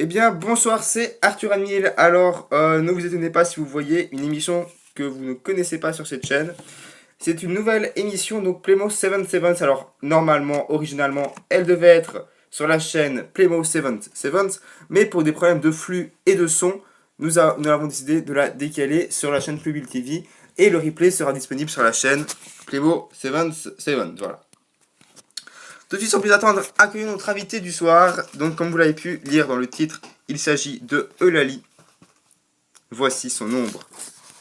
Eh bien, bonsoir, c'est Arthur Anil. Alors, ne vous étonnez pas si vous voyez une émission que vous ne connaissez pas sur cette chaîne. C'est une nouvelle émission, donc Playmo 77. Alors, normalement, originalement, elle devait être sur la chaîne Playmo 77, mais pour des problèmes de flux et de son, nous avons décidé de la décaler sur la chaîne Playbill TV et le replay sera disponible sur la chaîne Playmo 77. Voilà. Tout de suite, sans plus attendre, accueillons notre invité du soir. Donc, comme vous l'avez pu lire dans le titre, il s'agit de Eulalie. Voici son ombre,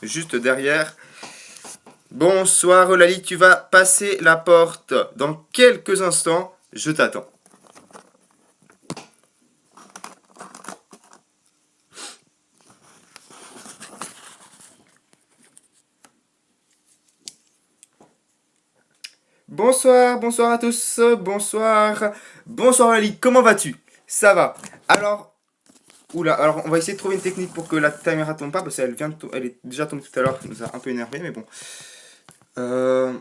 juste derrière. Bonsoir Eulalie, tu vas passer la porte dans quelques instants. Je t'attends. Bonsoir, bonsoir à tous, bonsoir. Bonsoir Eulalie, comment vas-tu? Ça va. Alors, oula, alors on va essayer de trouver une technique pour que la caméra tombe pas, parce qu'elle elle est déjà tombée tout à l'heure, ça nous a un peu énervé, mais bon. Euh,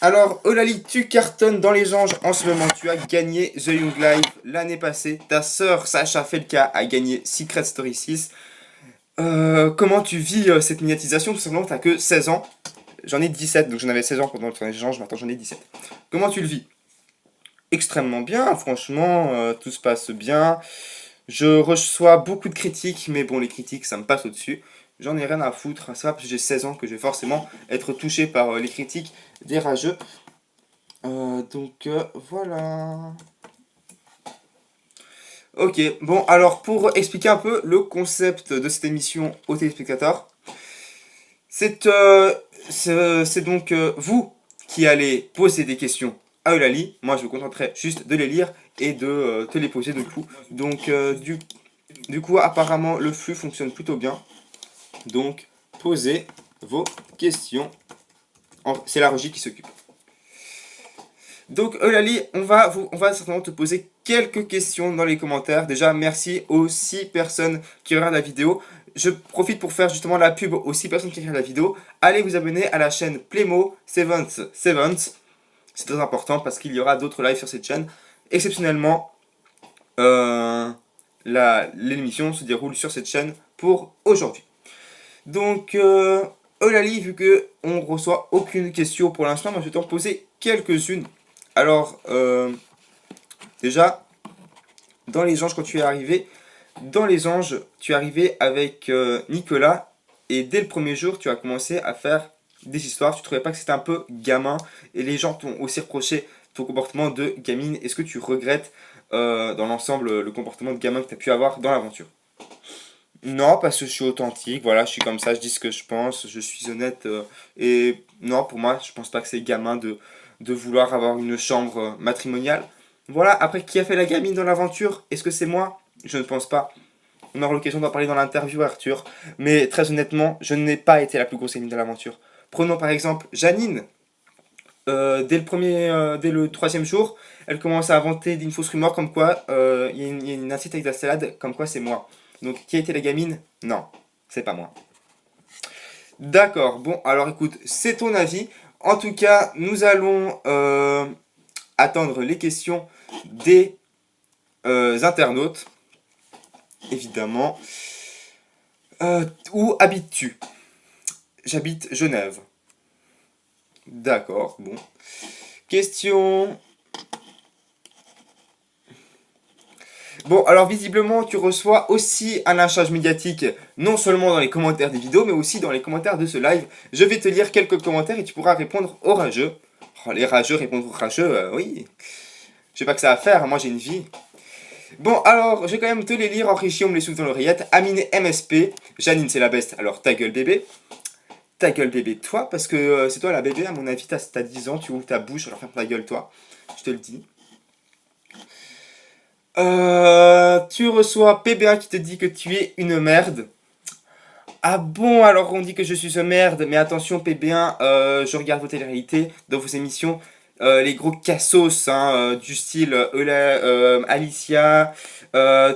Alors, Eulalie, tu cartonnes dans les anges en ce moment. Tu as gagné The Young Live l'année passée. Ta sœur Sacha Felka a gagné Secret Story 6. Comment tu vis cette médiatisation? Tout simplement, tu n'as que 16 ans. J'en ai 17, donc j'en avais 16 ans pendant le tournage échange, maintenant j'en ai 17. Comment tu le vis? Extrêmement bien, franchement, tout se passe bien. Je reçois beaucoup de critiques, mais bon, les critiques, ça me passe au-dessus. J'en ai rien à foutre. C'est pas parce que j'ai 16 ans que je vais forcément être touché par les critiques des rageux. Voilà. Ok, bon, alors pour expliquer un peu le concept de cette émission aux téléspectateurs, c'est donc vous qui allez poser des questions à Eulalie. Moi, je me contenterai juste de les lire et de te les poser de coup. Donc, du coup, apparemment, le flux fonctionne plutôt bien. Donc, posez vos questions. C'est la régie qui s'occupe. Donc Eulalie, on va certainement te poser quelques questions dans les commentaires. Déjà, merci aux 6 personnes qui regardent la vidéo. Je profite pour faire justement la pub aux 6 personnes qui regardent la vidéo. Allez vous abonner à la chaîne Playmo 77. C'est très important parce qu'il y aura d'autres lives sur cette chaîne. Exceptionnellement, l'émission se déroule sur cette chaîne pour aujourd'hui. Donc, Eulalie, vu que on reçoit aucune question pour l'instant, moi je vais t'en poser quelques-unes. Alors, déjà, dans les anges, quand tu es arrivé, dans les anges, tu es arrivé avec Nicolas, et dès le premier jour, tu as commencé à faire des histoires. Tu trouvais pas que c'était un peu gamin, et les gens t'ont aussi reproché ton comportement de gamine. Est-ce que tu regrettes dans l'ensemble le comportement de gamin que tu as pu avoir dans l'aventure? Non, parce que je suis authentique, voilà, je suis comme ça, je dis ce que je pense, je suis honnête. Et non, pour moi, je pense pas que c'est gamin de vouloir avoir une chambre matrimoniale. Voilà, après, qui a fait la gamine dans l'aventure? Est-ce que c'est moi? Je ne pense pas. On aura l'occasion d'en parler dans l'interview, Arthur. Mais très honnêtement, je n'ai pas été la plus grosse gamine de l'aventure. Prenons par exemple Janine. Dès le troisième jour, elle commence à inventer une fausse rumeur comme quoi il y a une assiette avec de la salade, comme quoi c'est moi. Donc, qui a été la gamine? Non, c'est pas moi. D'accord, bon, alors écoute, c'est ton avis. En tout cas, nous allons attendre les questions des internautes, évidemment. Où habites-tu? J'habite Genève. D'accord, bon. Question. Bon, alors visiblement, tu reçois aussi un lynchage médiatique, non seulement dans les commentaires des vidéos, mais aussi dans les commentaires de ce live. Je vais te lire quelques commentaires et tu pourras répondre aux rageux. Oh, les rageux répondre aux rageux, oui. Je sais pas que ça à faire, moi j'ai une vie. Bon, alors, je vais quand même te les lire en régie, on me les souffle dans l'oreillette. Amine MSP, Janine c'est la best, alors ta gueule bébé. Ta gueule bébé, toi, parce que c'est toi la bébé, à mon avis, t'as 10 ans, tu ouvres ta bouche, alors ferme ta gueule, toi. Je te le dis. Tu reçois PB1 qui te dit que tu es une merde. Ah bon, alors on dit que je suis une merde, mais attention PB1, je regarde vos télé-réalités, dans vos émissions, les gros cassos hein, du style Alicia,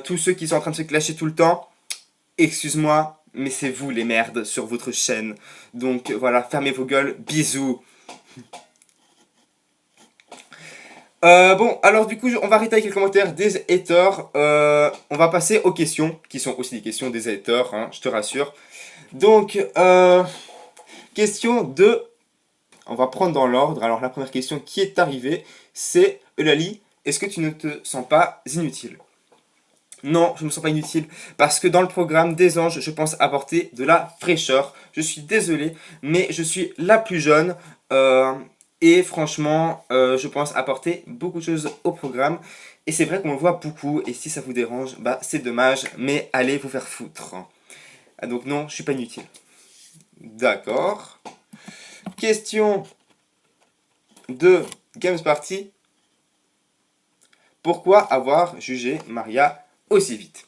tous ceux qui sont en train de se clasher tout le temps. Excuse-moi, mais c'est vous les merdes sur votre chaîne. Donc voilà, fermez vos gueules, bisous. Bon, alors du coup, on va arrêter avec les commentaires des haters. On va passer aux questions, qui sont aussi des questions des haters, hein, je te rassure. Donc, question de... On va prendre dans l'ordre. Alors, la première question qui est arrivée, c'est Eulalie, est-ce que tu ne te sens pas inutile? Non, je ne me sens pas inutile, parce que dans le programme des anges, je pense apporter de la fraîcheur. Je suis désolé, mais je suis la plus jeune, et franchement, je pense apporter beaucoup de choses au programme. Et c'est vrai qu'on le voit beaucoup, et si ça vous dérange, bah c'est dommage, mais allez vous faire foutre. Ah, donc non, je suis pas inutile. D'accord. Question de Games Party. Pourquoi avoir jugé Maria aussi vite?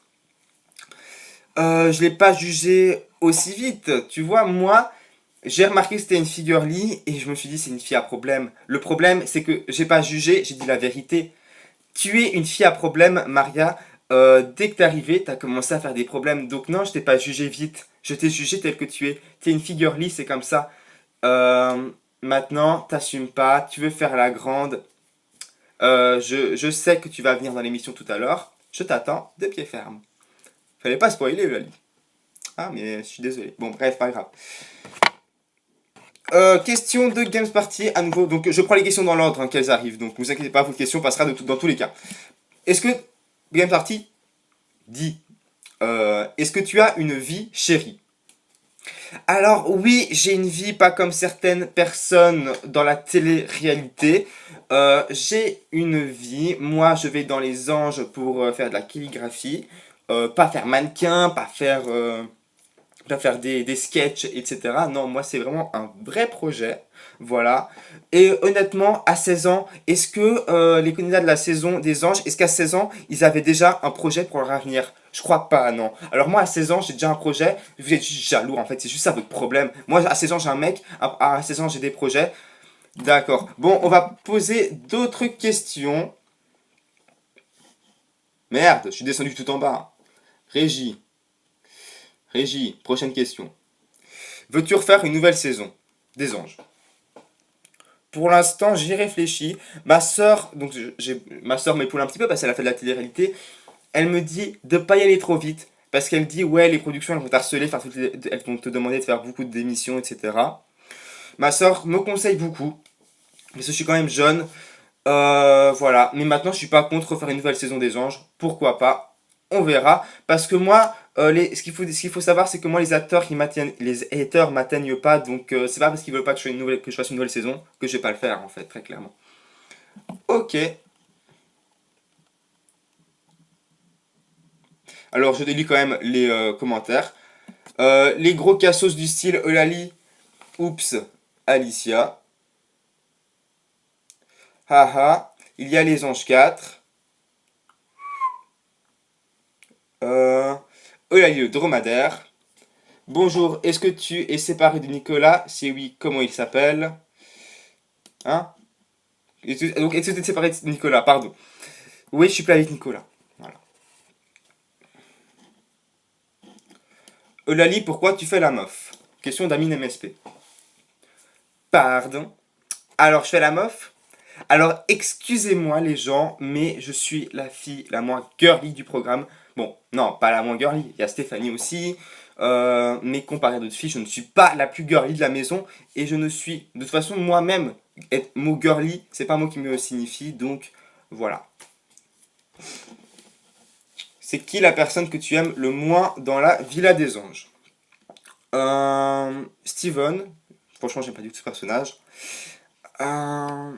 Je l'ai pas jugée aussi vite. Tu vois, moi, j'ai remarqué que c'était une figurely et je me suis dit c'est une fille à problème. Le problème, c'est que j'ai pas jugé, j'ai dit la vérité. Tu es une fille à problème, Maria. Dès que t'es arrivée, t'as commencé à faire des problèmes. Donc non, je t'ai pas jugé vite. Je t'ai jugé tel que tu es. T'es une figurely, c'est comme ça. Maintenant, t'assumes pas. Tu veux faire la grande. Je sais que tu vas venir dans l'émission tout à l'heure. Je t'attends de pied ferme. Fallait pas spoiler, Lali. Ah, mais je suis désolé. Bon, bref, pas grave. Question de Games Party à nouveau. Donc, je prends les questions dans l'ordre hein, qu'elles arrivent. Donc, ne vous inquiétez pas, votre question passera dans tous les cas. Est-ce que Games Party dit est-ce que tu as une vie chérie? Alors, oui, j'ai une vie pas comme certaines personnes dans la télé-réalité. J'ai une vie. Moi, je vais dans les anges pour faire de la calligraphie. Pas faire mannequin, pas faire des sketchs, etc. Non, moi, c'est vraiment un vrai projet. Voilà. Et honnêtement, à 16 ans, est-ce que les candidats de la saison des anges, est-ce qu'à 16 ans, ils avaient déjà un projet pour leur avenir? Je crois pas, non. Alors moi, à 16 ans, j'ai déjà un projet. Vous êtes juste jaloux, en fait. C'est juste ça votre problème. Moi, à 16 ans, j'ai un mec. À 16 ans, j'ai des projets. D'accord. Bon, on va poser d'autres questions. Merde, je suis descendu tout en bas. Régie. Régie, prochaine question. Veux-tu refaire une nouvelle saison des anges? Pour l'instant, j'y réfléchis. Ma soeur, donc ma soeur m'épaule un petit peu parce qu'elle a fait de la télé-réalité. Elle me dit de pas y aller trop vite parce qu'elle dit ouais les productions elles vont t'harceler, elles vont te demander de faire beaucoup d'émissions, etc. Ma soeur me conseille beaucoup parce que je suis quand même jeune. Voilà. Mais maintenant, je suis pas contre refaire une nouvelle saison des Anges. Pourquoi pas? On verra. Parce que moi, ce qu'il faut savoir, c'est que moi, les haters m'atteignent pas. Donc, c'est pas parce qu'ils veulent pas que je fasse une nouvelle saison que je vais pas le faire, en fait, très clairement. Ok. Alors, je délis quand même les commentaires. Les gros cassos du style Eulalie, oups, Alicia. Haha. Il y a les Anges 4. Euh, Eulalie le dromadaire. Bonjour, est-ce que tu es séparé de Nicolas? Si oui, comment il s'appelle? Hein? Donc, est-ce que tu es séparé de Nicolas? Pardon. Oui, je suis plus avec Nicolas. Voilà. Eulalie, pourquoi tu fais la meuf? Question d'Amine MSP. Pardon. Alors, je fais la meuf? Alors, excusez-moi les gens, mais je suis la fille la moins girly du programme. Bon, non, pas la moins girly, il y a Stéphanie aussi. Mais comparé à d'autres filles, je ne suis pas la plus girly de la maison. Et je ne suis, de toute façon, moi-même, être mot girly, c'est pas un mot qui me signifie. Donc, voilà. C'est qui la personne que tu aimes le moins dans la Villa des Anges? Steven. Franchement, j'aime pas du tout ce personnage. Euh,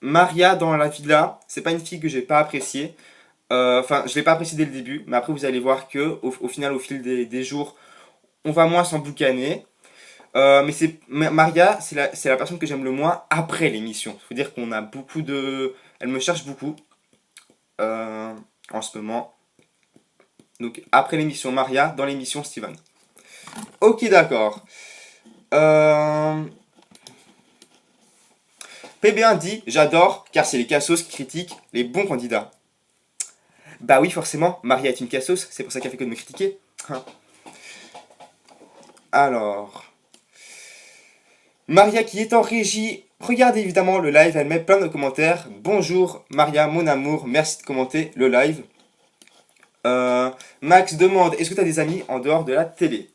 Maria dans la villa, c'est pas une fille que j'ai pas appréciée. Enfin, je l'ai pas appréciée dès le début, mais après vous allez voir que au final, au fil des jours, on va moins s'emboucaner. Mais Maria, c'est la personne que j'aime le moins après l'émission. Faut dire qu'on a beaucoup de, elle me cherche beaucoup euh, en ce moment. Donc après l'émission Maria, dans l'émission Steven. Ok, d'accord. Euh, PB1 dit j'adore car c'est les cassos qui critiquent les bons candidats. Bah oui, forcément, Maria est une cassos, c'est pour ça qu'elle fait que de me critiquer. Hein. Alors, Maria qui est en régie Regardez évidemment le live, elle met plein de commentaires. Bonjour Maria, mon amour, merci de commenter le live. Max demande, est-ce que tu as des amis en dehors de la télé?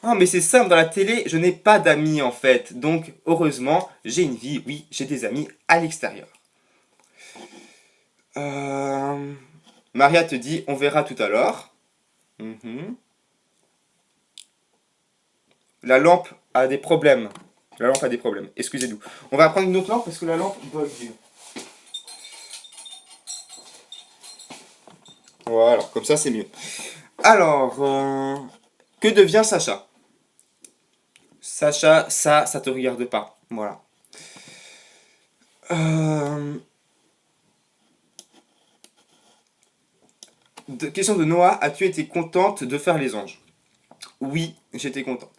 Ah, mais c'est simple, dans la télé, je n'ai pas d'amis en fait. Donc, heureusement, j'ai une vie, oui, j'ai des amis à l'extérieur. Maria te dit, on verra tout à l'heure. La lampe a des problèmes. La lampe a des problèmes, excusez-nous. On va prendre une autre lampe parce que la lampe bug. Voilà, comme ça c'est mieux. Alors, que devient Sacha? Sacha, ça te regarde pas. Voilà. Question de Noah, as-tu été contente de faire les anges? Oui, j'étais contente.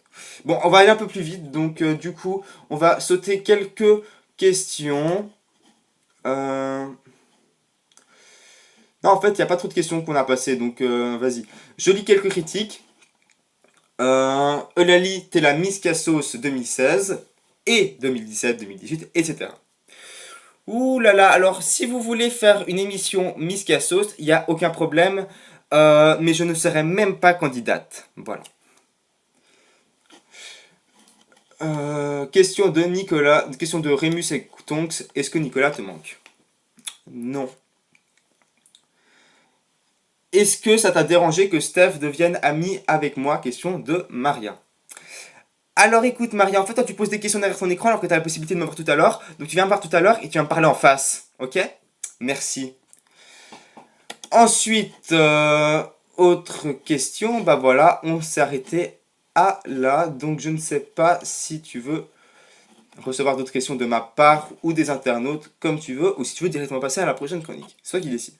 Bon, on va aller un peu plus vite, donc du coup, on va sauter quelques questions. Non, en fait, il n'y a pas trop de questions qu'on a passées, donc vas-y. Je lis quelques critiques. Eulalie, t'es la Miss Cassos 2016 et 2017, 2018, etc. Ouh là là, alors si vous voulez faire une émission Miss Cassos, il n'y a aucun problème, mais je ne serai même pas candidate. Voilà. Question de Nicolas, question de Rémus et Tonks, est-ce que Nicolas te manque? Non. Est-ce que ça t'a dérangé que Steph devienne amie avec moi? Question de Maria. Alors écoute Maria, en fait toi tu poses des questions derrière ton écran alors que tu as la possibilité de me voir tout à l'heure. Donc tu viens me voir tout à l'heure et tu vas me parler en face. Ok? Merci. Ensuite, autre question. Bah voilà, on s'est arrêté à là. Donc je ne sais pas si tu veux recevoir d'autres questions de ma part ou des internautes, comme tu veux, ou si tu veux directement passer à la prochaine chronique. C'est toi qui décides.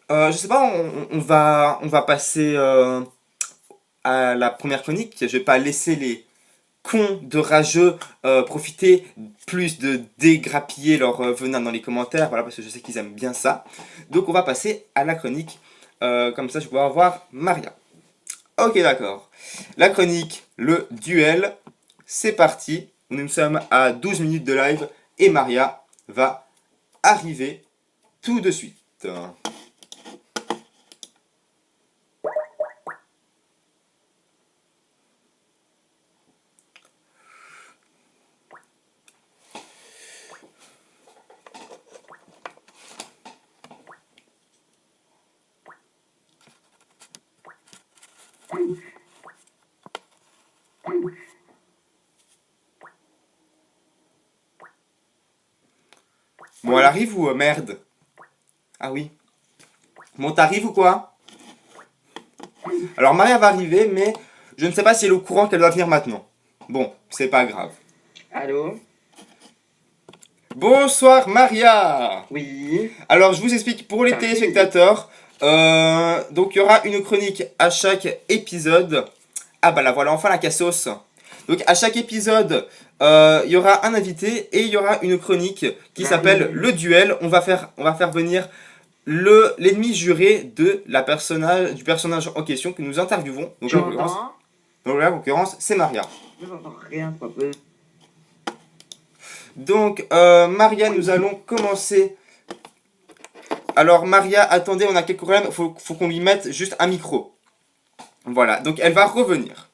Je sais pas, on va passer à la première chronique. Je vais pas laisser les cons de rageux profiter plus de dégrappiller leur venin dans les commentaires, voilà, parce que je sais qu'ils aiment bien ça. Donc on va passer à la chronique. Comme ça, je vais pouvoir voir Maria. Ok, d'accord. La chronique, le duel, c'est parti. Nous sommes à 12 minutes de live et Maria va arriver tout de suite. Bon, elle arrive ou merde? Ah oui. Bon, t'arrives ou quoi? Alors Maria va arriver, mais je ne sais pas si elle est au courant qu'elle doit venir maintenant. Bon, c'est pas grave. Allô? Bonsoir Maria. Oui. Alors je vous explique pour les téléspectateurs. Donc il y aura une chronique à chaque épisode. Ah bah là voilà, enfin la cassos. Donc à chaque épisode, il y aura un invité et il y aura une chronique qui s'appelle le duel. On va faire venir l'ennemi juré du personnage en question que nous interviewons. Donc Tu en l'occurrence, m'entends? en l'occurrence, c'est Maria. Je n'entends rien, pas peu. Donc Maria, nous allons commencer. Alors Maria, attendez, on a quelques problèmes, faut qu'on lui mette juste un micro. Voilà, donc elle va revenir.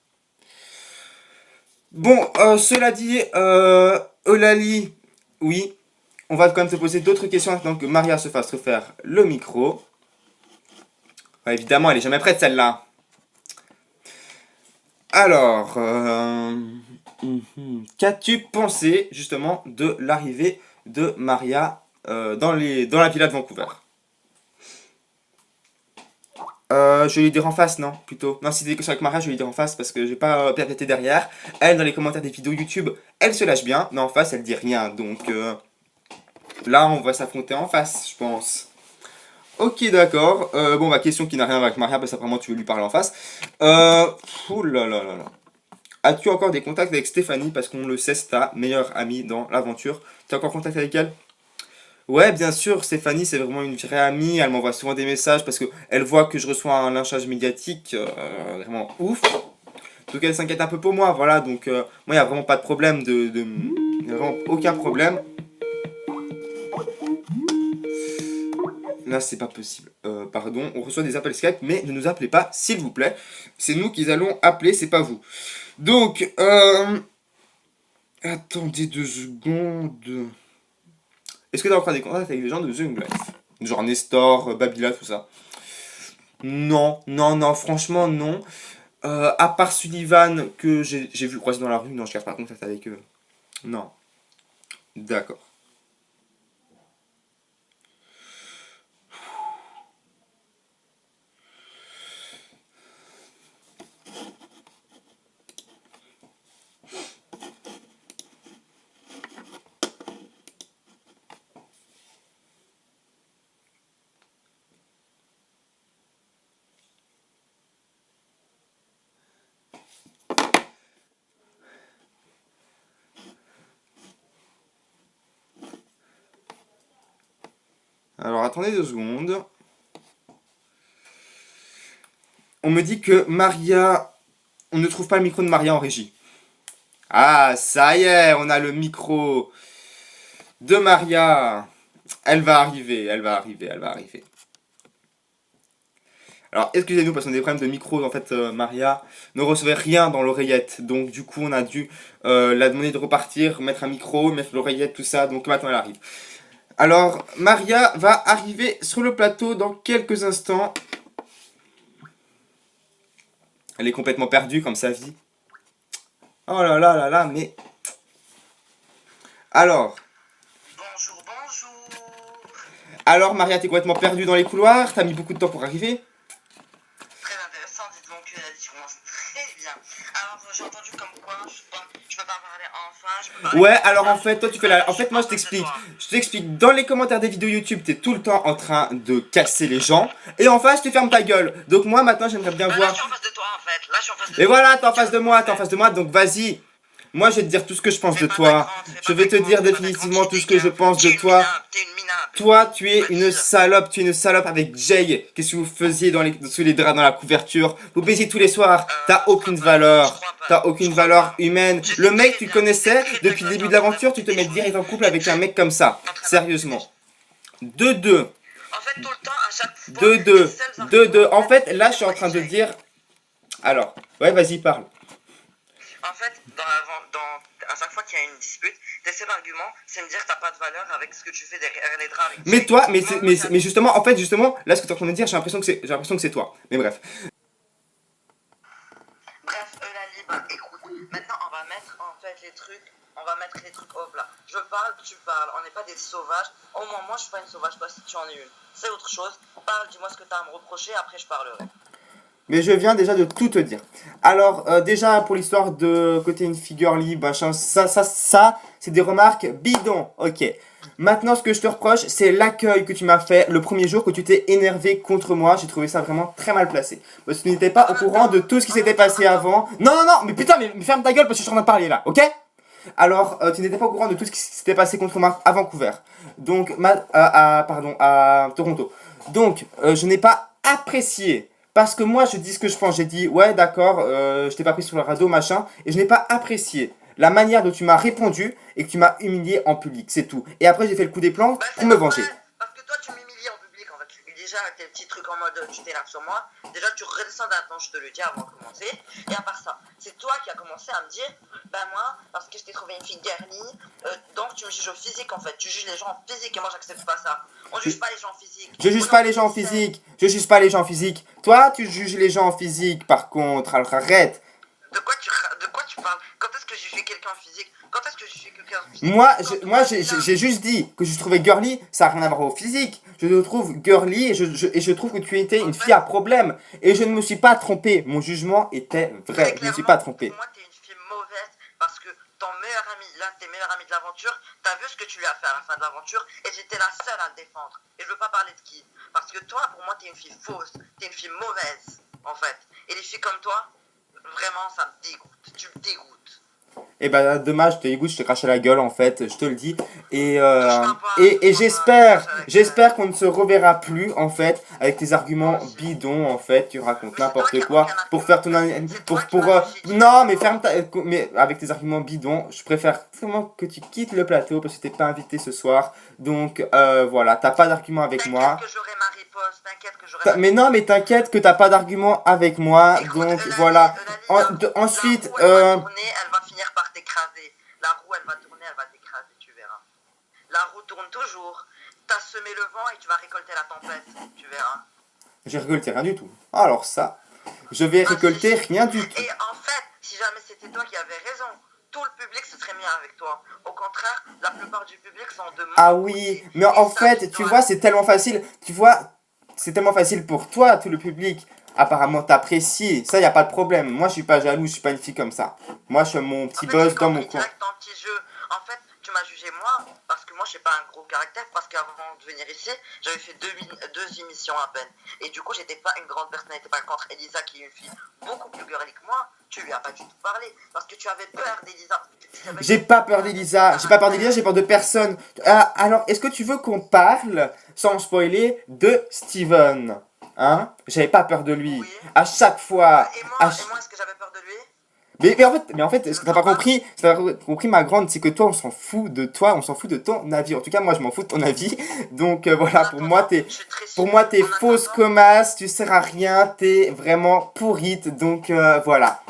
Bon, cela dit, Eulalie, oui, on va quand même te poser d'autres questions maintenant que Maria se fasse refaire le micro. Ouais, évidemment, elle est jamais prête celle-là. Alors, qu'as-tu pensé justement de l'arrivée de Maria dans la villa de Vancouver? Je vais lui dire en face, non, plutôt. Non, si c'est des questions avec Maria, je vais lui dire en face parce que j'ai pas perpété derrière. Elle, dans les commentaires des vidéos YouTube, elle se lâche bien, mais en face, elle dit rien. Donc là, on va s'affronter en face, je pense. Ok, d'accord. Bon, bah, question qui n'a rien à voir avec Maria, parce qu'apparemment, tu veux lui parler en face. Ouh là là là là. As-tu encore des contacts avec Stéphanie? Parce qu'on le sait, c'est ta meilleure amie dans l'aventure. Tu as encore contact avec elle? Ouais, bien sûr, Stéphanie, c'est vraiment une vraie amie. Elle m'envoie souvent des messages parce qu'elle voit que je reçois un lynchage médiatique vraiment ouf. Donc elle s'inquiète un peu pour moi, voilà. Donc moi, il n'y a vraiment pas de problème il n'y a vraiment aucun problème. Là, c'est pas possible. Pardon, on reçoit des appels Skype, mais ne nous appelez pas, s'il vous plaît. C'est nous qui allons appeler, c'est pas vous. Donc, attendez 2 secondes. Est-ce que tu as encore des contacts avec les gens de The Young Life? Genre Nestor, Babila, tout ça? Non, non, non, franchement, non. À part Sullivan que j'ai vu croiser dans la rue, non, je garde pas contact avec eux. Non. D'accord. Alors, attendez 2 secondes. On me dit que Maria... On ne trouve pas le micro de Maria en régie. Ah, ça y est, on a le micro de Maria. Elle va arriver, elle va arriver, elle va arriver. Alors, excusez-nous parce qu'on a des problèmes de micro. En fait, Maria ne recevait rien dans l'oreillette. Donc, du coup, on a dû la demander de repartir, mettre un micro, mettre l'oreillette, tout ça. Donc, maintenant, elle arrive. Alors, Maria va arriver sur le plateau dans quelques instants. Elle est complètement perdue comme sa vie. Oh là là là là, mais... Alors... Bonjour, bonjour. Alors, Maria, t'es complètement perdue dans les couloirs. T'as mis beaucoup de temps pour arriver. Très intéressant, dites donc que tu commences très bien. Alors, j'ai entendu comme quoi je peux pas parler enfin, je peux parler... Ouais, alors en fait, toi tu fais la... En fait, moi je t'explique. Je t'explique, dans les commentaires des vidéos YouTube, t'es tout le temps en train de casser les gens. Et en face, tu fermes ta gueule. Donc moi, maintenant, j'aimerais bien Là, voir... je suis en face de toi, en fait. Là, je suis en face de Et toi. voilà, t'es en face de moi, t'es en face de moi, donc vas-y. Moi, je vais te dire tout ce que je pense de toi. Je vais te dire définitivement tout ce que je pense de toi. T'es une minable. Toi, tu es une salope avec Jay. Qu'est-ce que vous faisiez sous les draps dans la couverture? Vous baisiez tous les soirs. T'as aucune valeur. T'as aucune valeur humaine. Le mec, tu connaissais depuis le début de l'aventure, tu te mets direct en couple avec un mec comme ça. Sérieusement. 2-2. En fait, tout le temps, à chaque fois... 2-2. 2-2. En fait, là, je suis en train de dire... Alors, ouais, vas-y, parle. En fait, à chaque fois qu'il y a une dispute, tes seuls arguments, c'est me dire que t'as pas de valeur avec ce que tu fais derrière les draps. Avec Mais toi, mais justement, en fait, justement, là, ce que tu es en train de dire, j'ai l'impression que c'est toi. Mais bref. Bref, Eulalie, bah écoute, maintenant on va mettre en fait les trucs, au plat. Je parle, tu parles, on n'est pas des sauvages. Au moins, moi je suis pas une sauvage, toi si tu en es une. C'est autre chose. Parle, dis-moi ce que t'as à me reprocher, après je parlerai. Mais je viens déjà de tout te dire. Alors, déjà, pour l'histoire de côté une figure libre, machin, ça, c'est des remarques bidons, ok. Maintenant, ce que je te reproche, c'est l'accueil que tu m'as fait le premier jour que tu t'es énervé contre moi. J'ai trouvé ça vraiment très mal placé. Parce que tu n'étais pas au courant de tout ce qui s'était passé avant. Non, non, non, mais putain, mais ferme ta gueule parce que je suis en train de parler là, ok? Alors, tu n'étais pas au courant de tout ce qui s'était passé contre moi à Vancouver. Donc, à Toronto. Donc, je n'ai pas apprécié. Parce que moi, je dis ce que je pense. J'ai dit, ouais, d'accord, je t'ai pas pris sur le radeau, machin. Et je n'ai pas apprécié la manière dont tu m'as répondu et que tu m'as humilié en public. C'est tout. Et après, j'ai fait le coup des plans pour me venger. Parce que toi, tu m'humilies en public en fait. Déjà, avec tes petits trucs en mode tu t'énerves sur moi. Déjà, tu redescends d'un ton, je te le dis avant de commencer. Et à part ça, c'est toi qui as commencé à me dire, ben moi, parce que je t'ai trouvé une fille garnie, donc tu me juges au physique en fait. Tu juges les gens en physique et moi, j'accepte pas ça. On juge pas les gens en physique. Je juge pas les gens en physique. Je juge pas les gens en physique. Toi, tu juges les gens en physique, par contre. Alors arrête. De quoi tu parles? Quand est-ce que j'ai fait quelqu'un en physique? Quand est-ce que j'ai fait quelqu'un en physique? Moi, j'ai juste dit que je trouvais girly, ça n'a rien à voir au physique. Je te trouve girly et je trouve que tu étais une fille à problème. Et je ne me suis pas trompé. Mon jugement était vrai. Je ne me suis pas trompé. Pour moi, t'es une fille mauvaise parce que ton meilleur ami, l'un de tes meilleurs amis de l'aventure, t'as vu ce que tu lui as fait à la fin de l'aventure et j'étais la seule à le défendre. Et je veux pas parler de qui. Parce que toi, pour moi, t'es une fille fausse. T'es une fille mauvaise, en fait. Et les filles comme toi, vraiment, ça me dégoûte. Tu me dégoûtes. Et bah dommage, je te dégoûte, je te crache à la gueule en fait, je te le dis. Et, j'espère qu'on ne se reverra plus en fait avec tes arguments bidons en fait, tu racontes Mais c'est toi qui n'importe as quoi aucun pour faire ton argument. C'est toi qui pour m'as jugé. non mais ferme ta mais avec tes arguments bidons, je préfère vraiment que tu quittes le plateau parce que t'es pas invité ce soir. Donc voilà, t'as pas d'argument avec moi. T'inquiète que j'aurai ma riposte, t'inquiète que j'aurai ma Mais non, mais t'inquiète que t'as pas d'argument avec moi, Écoute, donc Eulalie, voilà. Eulalie, Ensuite, la roue, elle va tourner, elle va finir par t'écraser. La roue, elle va tourner, elle va t'écraser, tu verras. La roue tourne toujours. T'as semé le vent et tu vas récolter la tempête, tu verras. j'ai récolté rien du tout. Alors ça, je vais récolter rien du tout. Et en fait, si jamais c'était toi qui avais raison, tout le public se serait mis avec toi. Au contraire, la plupart du public sont de mon Ah oui, côté. mais Et en ça, fait, tu vois, c'est tellement facile. Tu vois, c'est tellement facile pour toi, tout le public. Apparemment, t'apprécies. Ça, y a pas de problème. Moi, je suis pas jaloux, je suis pas une fille comme ça. Moi, je suis mon petit En fait, boss j'ai dans mon compris coin. direct ton petit jeu. En fait, tu m'as jugé moi, parce que moi, je n'ai pas un gros caractère, parce qu'avant de venir ici, j'avais fait deux émissions à peine. Et du coup, j'étais pas une grande personnalité. Par contre, Elisa, qui est une fille beaucoup plus girly que moi, tu lui as pas du tout parlé, parce que tu avais peur d'Elisa. J'ai pas peur d'Elisa, j'ai pas peur d'Elisa, j'ai peur de personne. Ah, alors, est-ce que tu veux qu'on parle, sans spoiler, de Steven? Hein? J'avais pas peur de lui. Oui. À chaque fois. Et à moi, ch- est-ce que j'avais peur de lui? mais en fait, ce que t'as pas compris, ma grande, c'est que toi, on s'en fout de toi, on s'en fout de ton avis. En tout cas, moi, je m'en fous de ton avis. Donc voilà, pour moi, t'es En fausse attendant, comme as, tu sers à rien, t'es vraiment pourrite. Donc voilà.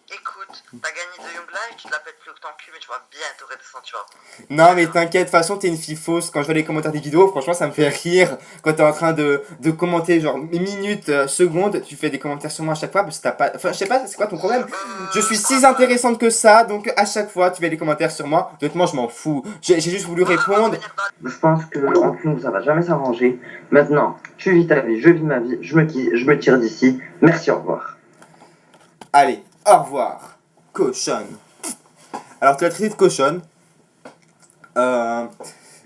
écoute, t'as gagné de Young Life, tu te la pètes plus que ton cul, mais tu vas bientôt redescendre, tu vois. Non mais t'inquiète, de toute façon t'es une fille fausse. Quand je vois les commentaires des vidéos, franchement ça me fait rire. Quand t'es en train de commenter genre minutes, secondes, tu fais des commentaires sur moi à chaque fois parce que t'as pas... Enfin je sais pas, c'est quoi ton problème? Je suis si intéressante que ça, donc à chaque fois tu fais des commentaires sur moi. Honnêtement je m'en fous. J'ai juste voulu répondre. Je pense que entre nous, ça va jamais s'arranger. Maintenant, tu vis ta vie, je vis ma vie, je me tire d'ici. Merci, au revoir. Allez, au revoir. Cochonne. Alors tu l'as traité de cochonne.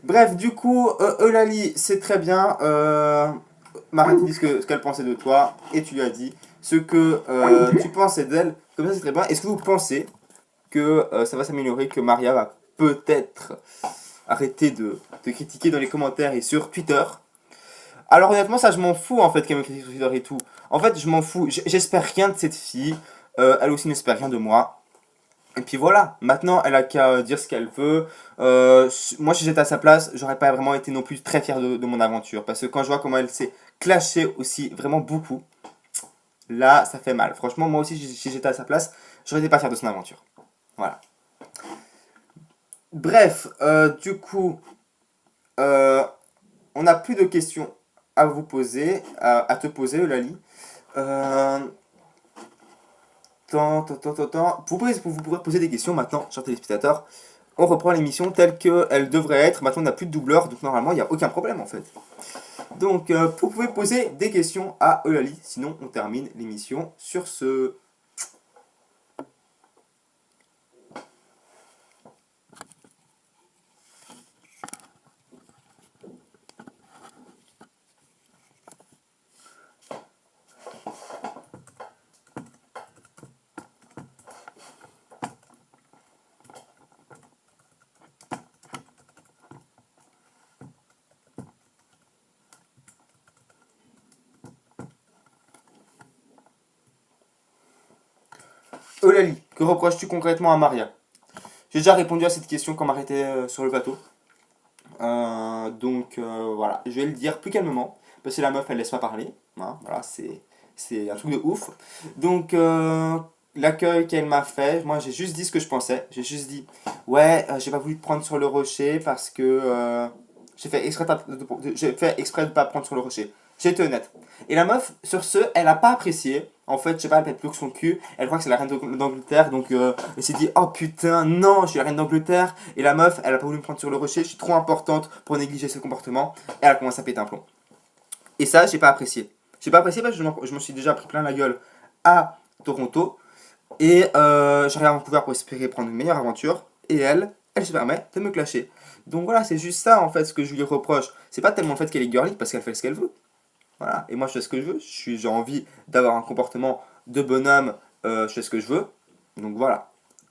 Bref, du coup, Eulalie, c'est très bien. Marie t'a dit ce qu'elle pensait de toi et tu lui as dit ce que tu pensais d'elle. Comme ça, c'est très bien. Est-ce que vous pensez que ça va s'améliorer, que Maria va peut-être arrêter de critiquer dans les commentaires et sur Twitter? Alors honnêtement, ça je m'en fous en fait qu'elle me critique sur Twitter et tout. En fait, je m'en fous. J'espère rien de cette fille. Elle aussi n'espère rien de moi. Et puis voilà, maintenant elle a qu'à dire ce qu'elle veut. Moi, si j'étais à sa place, j'aurais pas vraiment été non plus très fier de mon aventure. Parce que quand je vois comment elle s'est clashée aussi, vraiment beaucoup, là, ça fait mal. Franchement, moi aussi, si j'étais à sa place, j'aurais été pas fier de son aventure. Voilà. Bref, du coup, on n'a plus de questions à vous poser, à te poser, Eulalie. Vous pourrez poser des questions maintenant, chers téléspectateurs. On reprend l'émission telle qu'elle devrait être. Maintenant, on n'a plus de doubleur, donc normalement, il n'y a aucun problème en fait. Donc, vous pouvez poser des questions à Eulalie. Sinon, on termine l'émission sur ce. Eulalie, que reproches-tu concrètement à Maria? J'ai déjà répondu à cette question quand Maria était sur le plateau. Donc voilà, je vais le dire plus calmement, parce que la meuf elle laisse pas parler, hein, voilà, c'est un truc de ouf. Donc l'accueil qu'elle m'a fait, moi j'ai juste dit ce que je pensais, j'ai juste dit ouais, j'ai pas voulu te prendre sur le rocher parce que j'ai fait exprès de pas prendre sur le rocher. J'ai été honnête. Et la meuf, sur ce, elle a pas apprécié. En fait, je sais pas, elle pète plus que son cul. Elle croit que c'est la reine d'Angleterre. Donc, elle s'est dit, oh putain, non, je suis la reine d'Angleterre. Et la meuf, elle a pas voulu me prendre sur le rocher. Je suis trop importante pour négliger ce comportement. Et elle a commencé à péter un plomb. Et ça, j'ai pas apprécié. J'ai pas apprécié parce que je me suis déjà pris plein la gueule à Toronto. Et j'arrive à Vancouver pour espérer prendre une meilleure aventure. Et elle se permet de me clasher. Donc voilà, c'est juste ça en fait ce que je lui reproche. C'est pas tellement le fait qu'elle est girly parce qu'elle fait ce qu'elle veut. Voilà. Et moi je fais ce que je veux. J'ai envie d'avoir un comportement de bonhomme. Je fais ce que je veux. Donc voilà.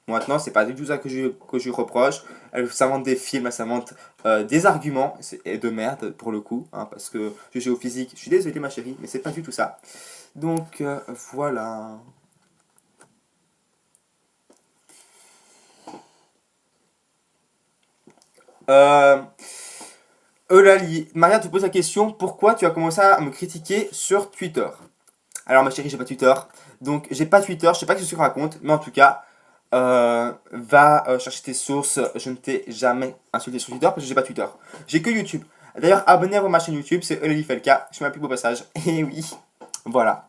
Maintenant, c'est pas du tout ça que je lui reproche. Elle s'invente des films, elle s'invente des arguments, et de merde pour le coup, hein, parce que je joue au physique. Je suis désolé, ma chérie, mais c'est pas du tout ça. Donc, voilà. Euh, Eulalie, Maria te pose la question, pourquoi tu as commencé à me critiquer sur Twitter? Alors ma chérie, j'ai pas Twitter. Donc j'ai pas Twitter, je sais pas ce que tu racontes, mais en tout cas, va chercher tes sources. Je ne t'ai jamais insulté sur Twitter parce que j'ai pas Twitter. J'ai que YouTube. D'ailleurs, abonnez-vous à ma chaîne YouTube, c'est Eulalie Felka. Je m'applique au passage. Et oui, voilà.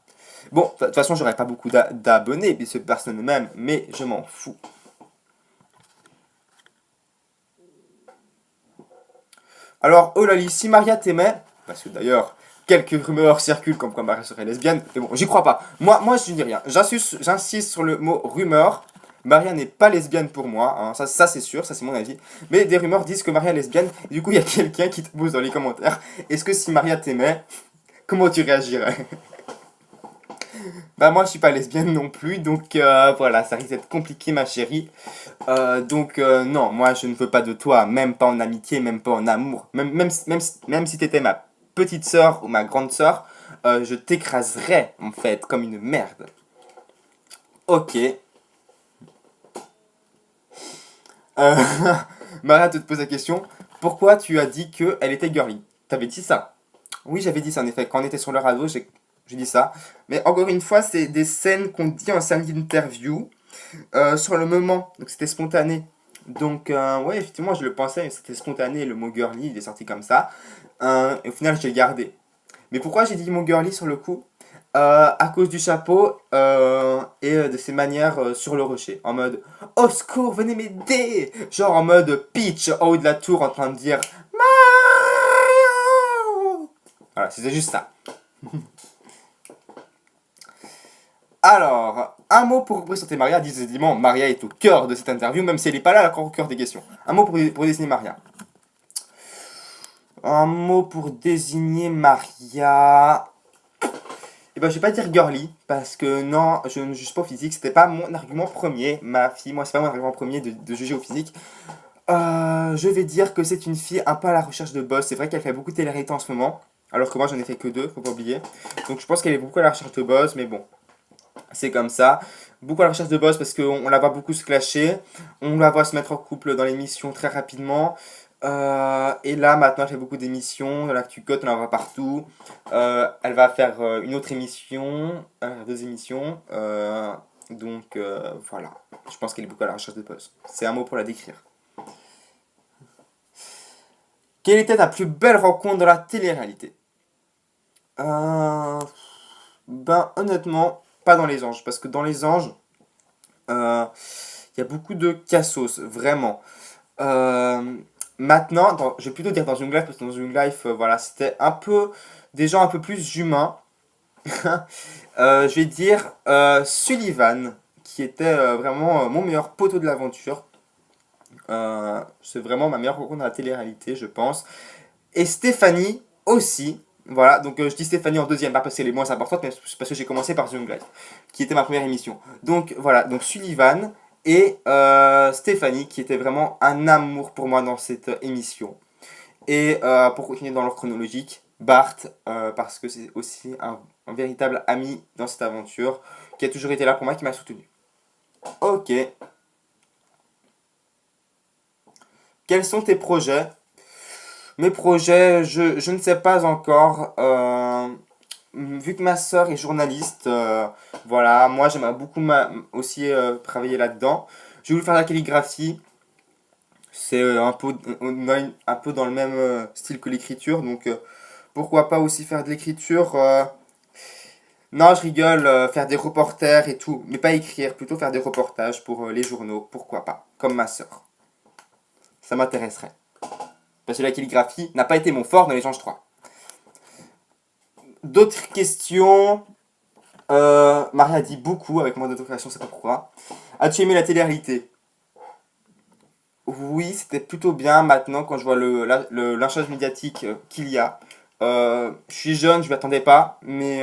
Bon, de toute façon, j'aurais pas beaucoup d'abonnés, puisque personne ne m'aime, mais je m'en fous. Alors, Eulalie, si Maria t'aimait, parce que d'ailleurs, quelques rumeurs circulent comme quoi Maria serait lesbienne, mais bon, j'y crois pas. Moi, je dis rien. J'insiste sur le mot rumeur. Maria n'est pas lesbienne pour moi, hein. Ça c'est sûr, ça c'est mon avis. Mais des rumeurs disent que Maria est lesbienne, et du coup il y a quelqu'un qui te pose dans les commentaires, est-ce que si Maria t'aimait, comment tu réagirais? Bah moi je suis pas lesbienne non plus, donc voilà, ça risque d'être compliqué ma chérie. Donc non, moi je ne veux pas de toi, même pas en amitié, même pas en amour. Même si t'étais ma petite sœur ou ma grande sœur, je t'écraserais en fait comme une merde. Ok. Euh, Maria te pose la question, pourquoi tu as dit qu'elle était girly? T'avais dit ça? Oui, j'avais dit ça en effet. Quand on était sur le radeau, j'ai dit ça. Mais encore une fois, c'est des scènes qu'on dit en samedi d'interview. Sur le moment, donc c'était spontané. Donc, ouais, effectivement, je le pensais, c'était spontané, le mot girly, il est sorti comme ça. Et au final, j'ai gardé. Mais pourquoi j'ai dit mot girly sur le coup? À cause du chapeau et de ses manières sur le rocher. En mode au secours, venez m'aider! Genre en mode Peach en haut de la tour en train de dire Mario! Voilà, c'était juste ça. Alors, un mot pour présenter Maria. Décidément, Maria est au cœur de cette interview, même si elle n'est pas là, elle est encore au cœur des questions. Un mot pour désigner Maria. Un mot pour désigner Maria. Eh ben, je vais pas dire girly, parce que non, je ne juge pas au physique, c'était pas mon argument premier, ma fille, moi c'est pas mon argument premier de juger au physique. Je vais dire que c'est une fille un peu à la recherche de boss, c'est vrai qu'elle fait beaucoup de télé-réalités en ce moment, alors que moi j'en ai fait que deux, faut pas oublier. Donc je pense qu'elle est beaucoup à la recherche de boss, mais bon, c'est comme ça. Beaucoup à la recherche de boss parce qu'on la voit beaucoup se clasher, on la voit se mettre en couple dans l'émission très rapidement. Et là, maintenant, elle fait beaucoup d'émissions. Dans l'ActuCode, on la voit partout. Elle va faire une autre émission, deux émissions. Donc voilà. Je pense qu'elle est beaucoup à la recherche de boss. C'est un mot pour la décrire. Quelle était ta plus belle rencontre dans la télé-réalité? Ben, honnêtement, pas dans les anges. Parce que dans les anges, il y a beaucoup de cassos, vraiment. Euh, Maintenant, je vais plutôt dire dans Young Life, parce que dans Young Life, voilà, c'était un peu des gens un peu plus humains. Je vais dire Sullivan, qui était vraiment mon meilleur poteau de l'aventure. C'est vraiment ma meilleure rencontre dans la télé-réalité, je pense. Et Stéphanie aussi. Voilà, donc je dis Stéphanie en deuxième, pas parce qu'elle est moins importante, mais parce que j'ai commencé par The Young Life, qui était ma première émission. Donc voilà, donc Sullivan et Stéphanie, qui était vraiment un amour pour moi dans cette émission. Et pour continuer dans l'ordre chronologique, Bart, parce que c'est aussi un véritable ami dans cette aventure, qui a toujours été là pour moi, qui m'a soutenu. Ok. Quels sont tes projets? Mes projets, je ne sais pas encore. Vu que ma sœur est journaliste, voilà, moi j'aimerais beaucoup aussi travailler là-dedans. J'ai voulu faire la calligraphie. C'est un peu dans le même style que l'écriture, donc pourquoi pas aussi faire de l'écriture. Non, je rigole, faire des reportages et tout, mais pas écrire, plutôt faire des reportages pour les journaux, pourquoi pas, comme ma sœur. Ça m'intéresserait. Parce que la calligraphie n'a pas été mon fort dans les Anges 3. D'autres questions? Maria dit beaucoup avec moins d'autocréation, c'est pas pourquoi. As-tu aimé la télé-réalité? Oui, c'était plutôt bien maintenant quand je vois le lynchage médiatique qu'il y a. Je suis jeune, je m'y attendais pas, mais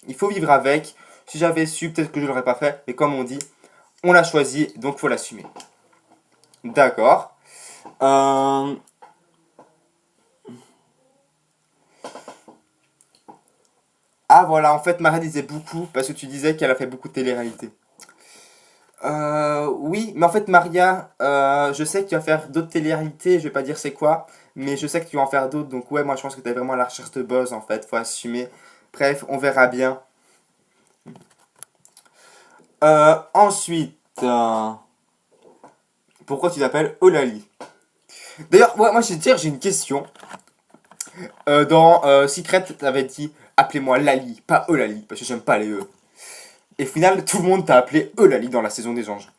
il faut vivre avec. Si j'avais su, peut-être que je l'aurais pas fait. Mais comme on dit, on l'a choisi, donc faut l'assumer. D'accord. Euh, Ah voilà, en fait, Maria disait beaucoup parce que tu disais qu'elle a fait beaucoup de télé-réalité. Oui, mais en fait, Maria, je sais que tu vas faire d'autres télé-réalités, je vais pas dire c'est quoi, mais je sais que tu vas en faire d'autres, donc ouais, moi je pense que tu es vraiment à la recherche de buzz en fait, faut assumer. Bref, on verra bien. Ensuite, pourquoi tu t'appelles Olali? D'ailleurs, moi je vais te dire, j'ai une question. Dans Secret, t'avais dit appelez-moi Lali, pas Olali, parce que j'aime pas les E. Et au final, tout le monde t'a appelé Eulalie dans la saison des anges.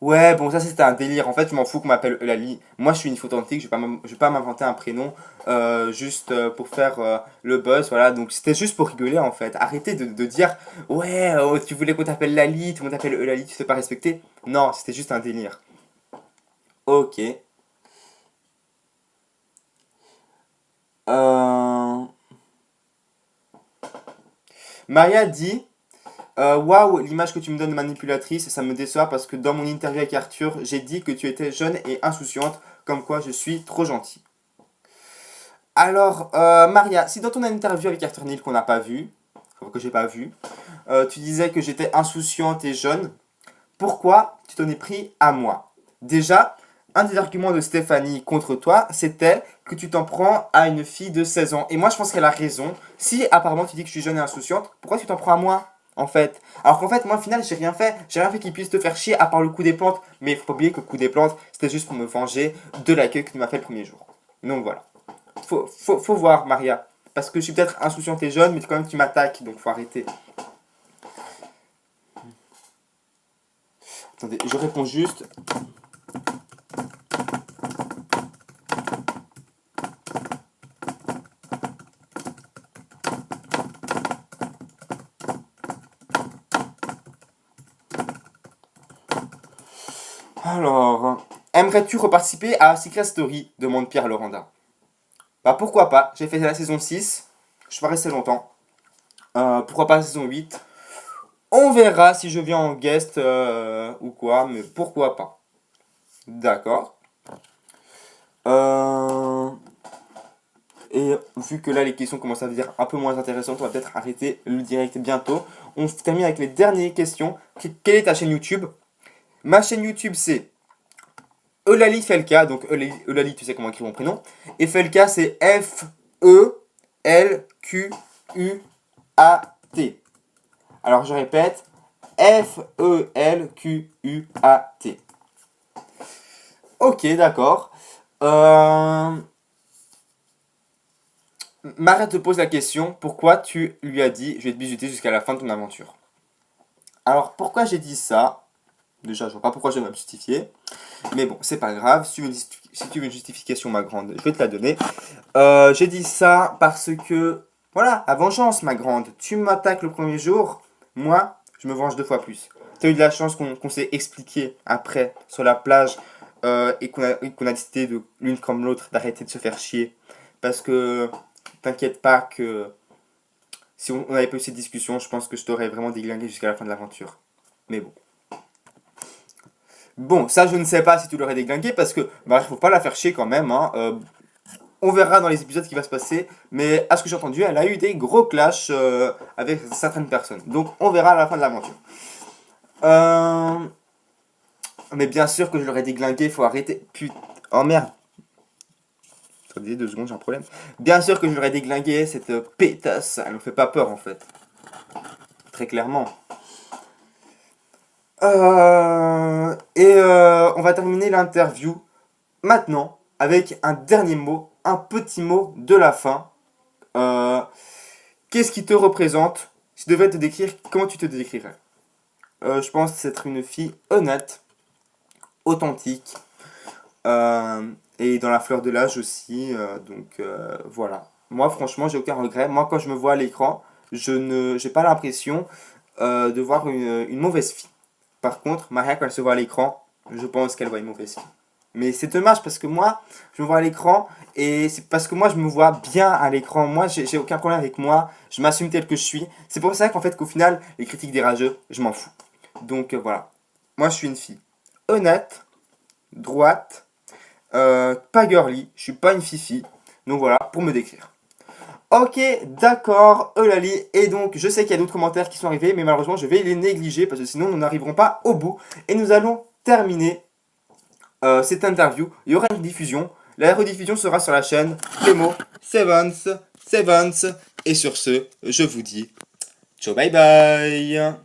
Ouais, bon, ça c'était un délire. En fait, je m'en fous qu'on m'appelle Eulalie. Moi, je suis une fille authentique, je vais pas m'inventer un prénom juste pour faire le buzz. Voilà, donc c'était juste pour rigoler en fait. Arrêtez de dire ouais, tu voulais qu'on t'appelle Lali, tout le monde t'appelle Eulalie, tu sais pas respecter. Non, c'était juste un délire. Ok. Euh... Maria dit waouh, l'image que tu me donnes de manipulatrice, ça me déçoit parce que dans mon interview avec Arthur, j'ai dit que tu étais jeune et insouciante, comme quoi je suis trop gentil. Alors, Maria, si dans ton interview avec Arthur Neal qu'on n'a pas vu, enfin, que j'ai pas vu, tu disais que j'étais insouciante et jeune, pourquoi tu t'en es pris à moi? Déjà, un des arguments de Stéphanie contre toi, c'était que tu t'en prends à une fille de 16 ans. Et moi, je pense qu'elle a raison. Si apparemment tu dis que je suis jeune et insouciante, pourquoi tu t'en prends à moi en fait? Alors qu'en fait, moi, au final, j'ai rien fait qui puisse te faire chier à part le coup des plantes. Mais il faut pas oublier que le coup des plantes, c'était juste pour me venger de l'accueil que tu m'as fait le premier jour. Donc voilà. Faut voir, Maria. Parce que je suis peut-être insouciante et jeune, mais quand même tu m'attaques, donc faut arrêter. Attendez, je réponds juste. Alors, aimerais-tu reparticiper à Secret Story demande Pierre Laurenda. Bah pourquoi pas, j'ai fait la saison 6, je suis pas resté longtemps. Pourquoi pas la saison 8. On verra si je viens en guest ou quoi, mais pourquoi pas. D'accord. Et vu que là les questions commencent à devenir un peu moins intéressantes, on va peut-être arrêter le direct bientôt. On termine avec les dernières questions. Quelle est ta chaîne YouTube? Ma chaîne YouTube c'est Eulalie Felka, donc Eulalie, tu sais comment écrire mon prénom. Et Felka, c'est F-E-L-Q-U-A-T. Alors je répète, F-E-L-Q-U-A-T. Ok, d'accord. Maria te pose la question, pourquoi tu lui as dit, je vais te bisuter jusqu'à la fin de ton aventure? Alors pourquoi j'ai dit ça? Déjà, je vois pas pourquoi je vais me justifier. Mais bon, c'est pas grave. Si tu veux une justification, ma grande, je vais te la donner. J'ai dit ça parce que, voilà, la vengeance, ma grande. Tu m'attaques le premier jour, moi, je me venge 2 fois plus. Tu as eu de la chance qu'on s'est expliqué après sur la plage et qu'on a décidé de l'une comme l'autre d'arrêter de se faire chier. Parce que, t'inquiète pas que si on avait pas eu cette discussion, je pense que je t'aurais vraiment déglingué jusqu'à la fin de l'aventure. Mais bon. Bon, ça je ne sais pas si tu l'aurais déglingué parce que bah, faut pas la faire chier quand même. Hein. On verra dans les épisodes ce qui va se passer. Mais à ce que j'ai entendu, elle a eu des gros clashs avec certaines personnes. Donc on verra à la fin de l'aventure. Mais bien sûr que je l'aurais déglingué, faut arrêter. Putain. Oh merde. Attendez 2 secondes, j'ai un problème. Bien sûr que je l'aurais déglingué, cette pétasse. Elle me fait pas peur en fait. Très clairement. On va terminer l'interview maintenant avec un dernier mot, un petit mot de la fin. Qu'est-ce qui te représente? Si tu devais te décrire, comment tu te décrirais? Je pense être une fille honnête, authentique, et dans la fleur de l'âge aussi. Voilà. Moi, franchement, j'ai aucun regret. Moi, quand je me vois à l'écran, j'ai pas l'impression de voir une mauvaise fille. Par contre, Maria, quand elle se voit à l'écran, je pense qu'elle voit une mauvaise fille. Mais c'est dommage parce que moi, je me vois à l'écran et c'est parce que moi, je me vois bien à l'écran. Moi, j'ai aucun problème avec moi. Je m'assume tel que je suis. C'est pour ça qu'en fait, qu'au final, les critiques des rageux, je m'en fous. Donc voilà. moi je suis une fille honnête, droite, pas girly, je suis pas une fifi. Donc voilà, pour me décrire. Ok, d'accord, Eulalie. Et donc, je sais qu'il y a d'autres commentaires qui sont arrivés, mais malheureusement, je vais les négliger parce que sinon, nous n'arriverons pas au bout. Et nous allons terminer cette interview. Il y aura une diffusion. La rediffusion sera sur la chaîne Clément Sevens. Et sur ce, je vous dis ciao, bye bye.